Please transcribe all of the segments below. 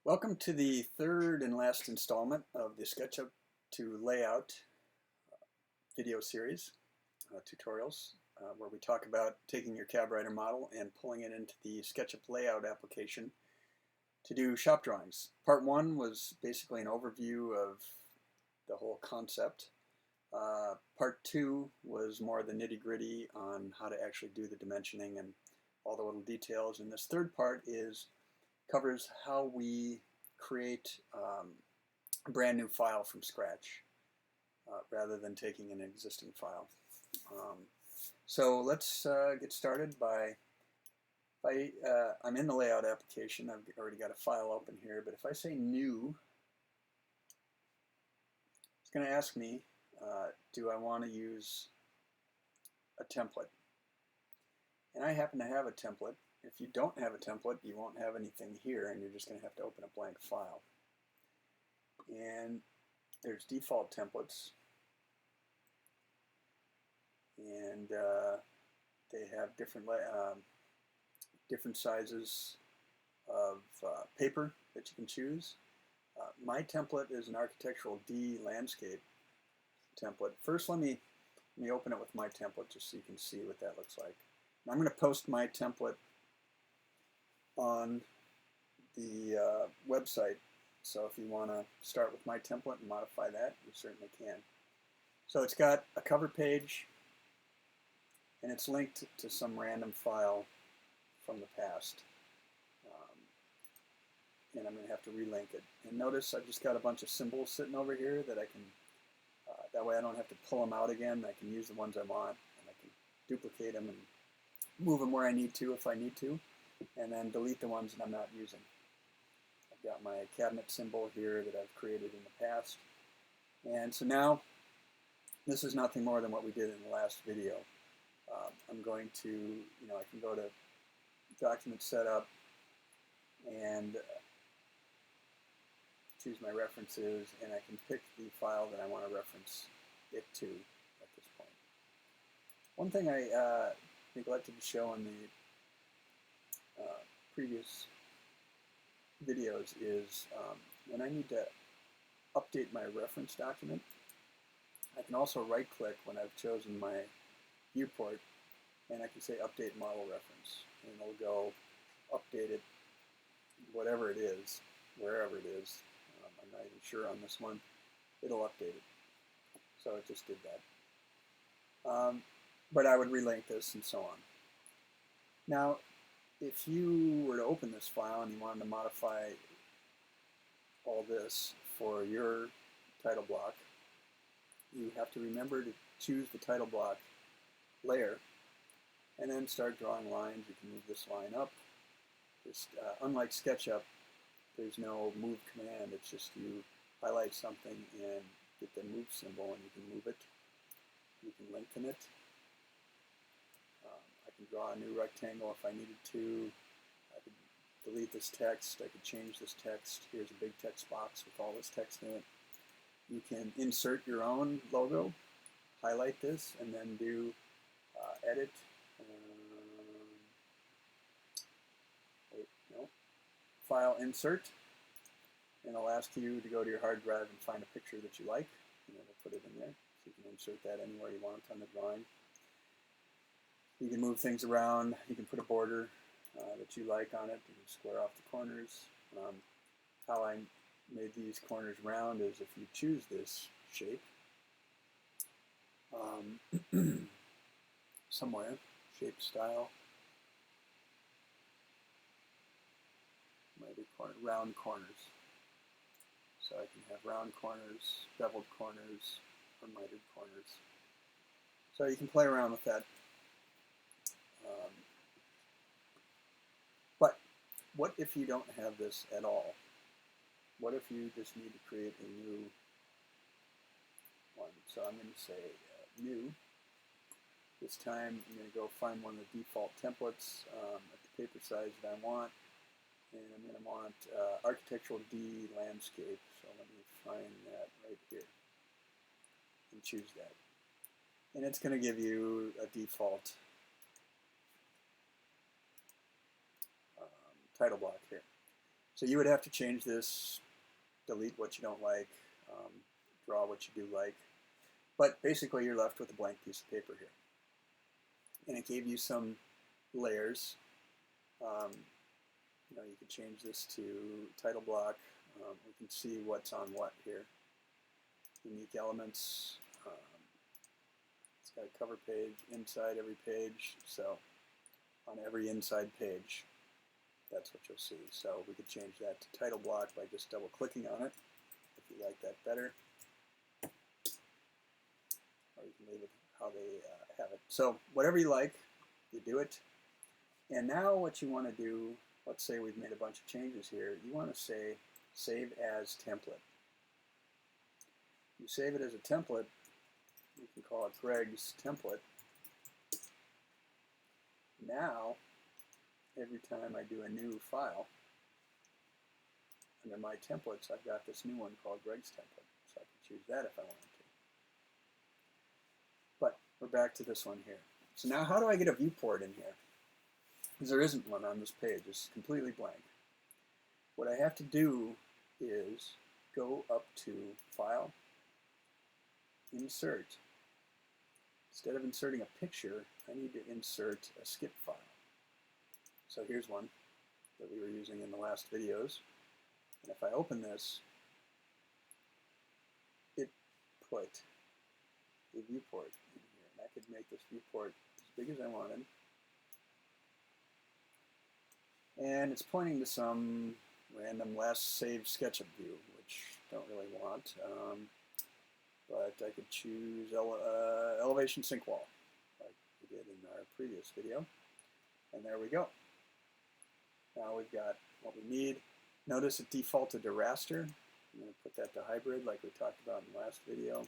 Welcome to the third and last installment of the SketchUp to Layout video series, tutorials, where we talk about taking your CabWriter model and pulling it into the SketchUp Layout application to do shop drawings. Part one was basically an overview of the whole concept. Part two was more the nitty-gritty on how to actually do the dimensioning and all the little details. And this third part covers how we create a brand new file from scratch rather than taking an existing file. So let's get started I'm in the layout application. I've already got a file open here, but if I say new, it's going to ask me, do I want to use a template? And I happen to have a template. If you don't have a template, you won't have anything here, and you're just going to have to open a blank file. And there's default templates, and they have different sizes of paper that you can choose. My template is an architectural D landscape template. First, let me open it with my template just so you can see what that looks like. I'm going to post my template on the website, so if you want to start with my template and modify that, you certainly can. So it's got a cover page, and it's linked to some random file from the past, and I'm going to have to relink it. And notice I've just got a bunch of symbols sitting over here that I can, that way I don't have to pull them out again. I can use the ones I want, and I can duplicate them and move them where I need to if I need to, and then delete the ones that I'm not using. I've got my cabinet symbol here that I've created in the past. And so now, this is nothing more than what we did in the last video. I'm going to, I can go to Document Setup and choose my references, and I can pick the file that I want to reference it to at this point. One thing I neglected to show in the previous videos is when I need to update my reference document, I can also right-click when I've chosen my viewport, and I can say Update Model Reference, and it'll go update it, whatever it is, wherever it is. I'm not even sure on this one. It'll update it. So it just did that. But I would relink this and so on. Now, if you were to open this file and you wanted to modify all this for your title block, you have to remember to choose the title block layer and then start drawing lines. You can move this line up. Just unlike SketchUp, there's no move command. It's just you highlight something and get the move symbol, and you can move it. You can lengthen it. I can draw a new rectangle if I needed to. I could delete this text. I could change this text. Here's a big text box with all this text in it. You can insert your own logo, highlight this, and then do Edit. File Insert. And it'll ask you to go to your hard drive and find a picture that you like, and it'll put it in there. So you can insert that anywhere you want on the drawing. You can move things around. You can put a border that you like on it. You can square off the corners. How I made these corners round is if you choose this shape somewhere, shape style, maybe round corners. So I can have round corners, beveled corners, or mitered corners. So you can play around with that. But what if you don't have this at all? What if you just need to create a new one? So I'm going to say new. This time I'm going to go find one of the default templates at the paper size that I want. And I'm going to want Architectural D Landscape. So let me find that right here and choose that. And it's going to give you a default title block here. So you would have to change this, delete what you don't like, draw what you do like. But basically you're left with a blank piece of paper here. And it gave you some layers. You can change this to title block. We can see what's on what here. Unique elements. It's got a cover page inside every page. So on every inside page, that's what you'll see. So we could change that to title block by just double clicking on it, if you like that better. Or you can leave it how they have it. So whatever you like, you do it. And now what you want to do, let's say we've made a bunch of changes here, you want to say save as template. You save it as a template, you can call it Greg's template. Now, every time I do a new file, under my templates, I've got this new one called Greg's template. So I can choose that if I wanted to. But we're back to this one here. So now how do I get a viewport in here? Because there isn't one on this page. It's completely blank. What I have to do is go up to File, Insert. Instead of inserting a picture, I need to insert a skip file. So here's one that we were using in the last videos. And if I open this, it put the viewport in here. And I could make this viewport as big as I wanted. And it's pointing to some random last saved SketchUp view, which I don't really want. But I could choose elevation sink wall, like we did in our previous video. And there we go. Now we've got what we need. Notice it defaulted to raster. I'm going to put that to hybrid like we talked about in the last video.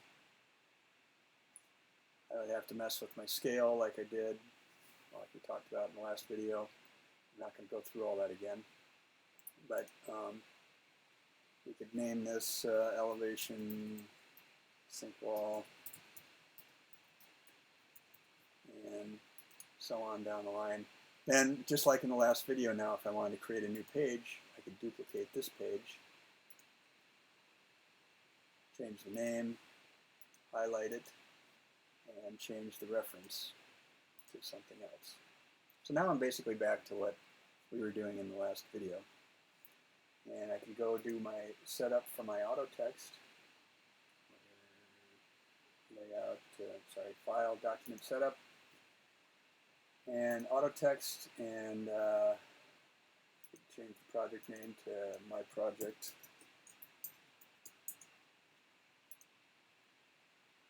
I would have to mess with my scale like I did, like we talked about in the last video. I'm not going to go through all that again. But we could name this elevation sink wall and so on down the line. And just like in the last video now, if I wanted to create a new page, I could duplicate this page, change the name, highlight it, and change the reference to something else. So now I'm basically back to what we were doing in the last video. And I can go do my setup for my auto text. Layout, File, Document Setup. And auto text, and change the project name to my project.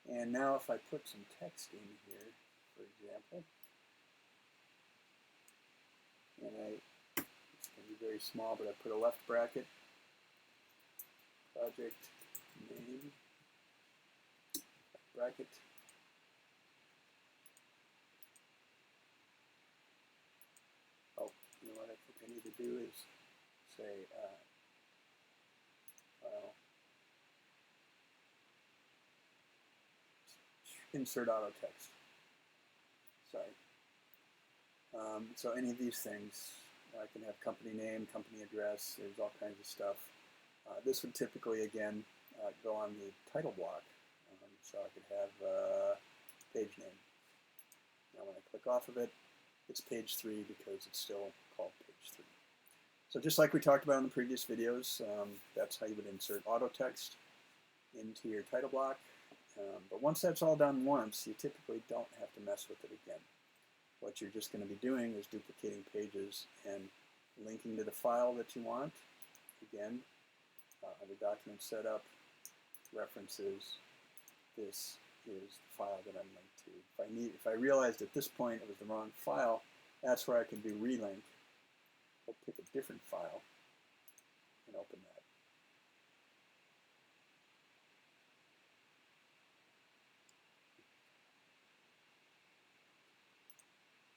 And now if I put some text in here, for example, and it's going to be very small, but I put a left bracket, project name, bracket, oh, you know what I think I need to do is say file, insert auto text. Sorry. So any of these things, I can have company name, company address, there's all kinds of stuff. This would typically, again, go on the title block. So I could have page name. Now when I click off of it, it's page 3 because it's still called page 3. So just like we talked about in the previous videos, that's how you would insert auto text into your title block. But once that's all done once, you typically don't have to mess with it again. What you're just going to be doing is duplicating pages and linking to the file that you want. Again, under Document Setup, References, this is the file that I'm linked to. If I realized at this point it was the wrong file, that's where I can do relink. I'll pick a different file and open that.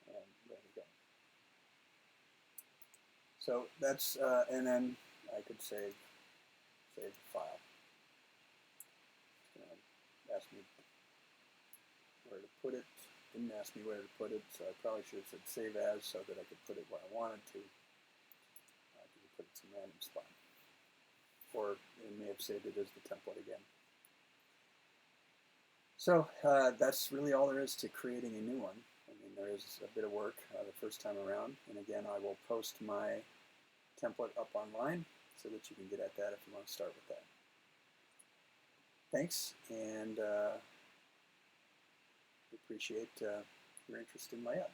And there we go. So that's, and then I could save the file. Ask me where to put it. Didn't ask me where to put it, so I probably should have said save as so that I could put it where I wanted to. put it some random spot. Or it may have saved it as the template again. So that's really all there is to creating a new one. I mean, there is a bit of work the first time around, and again, I will post my template up online so that you can get at that if you want to start with that. Thanks, and appreciate your interest in Layout.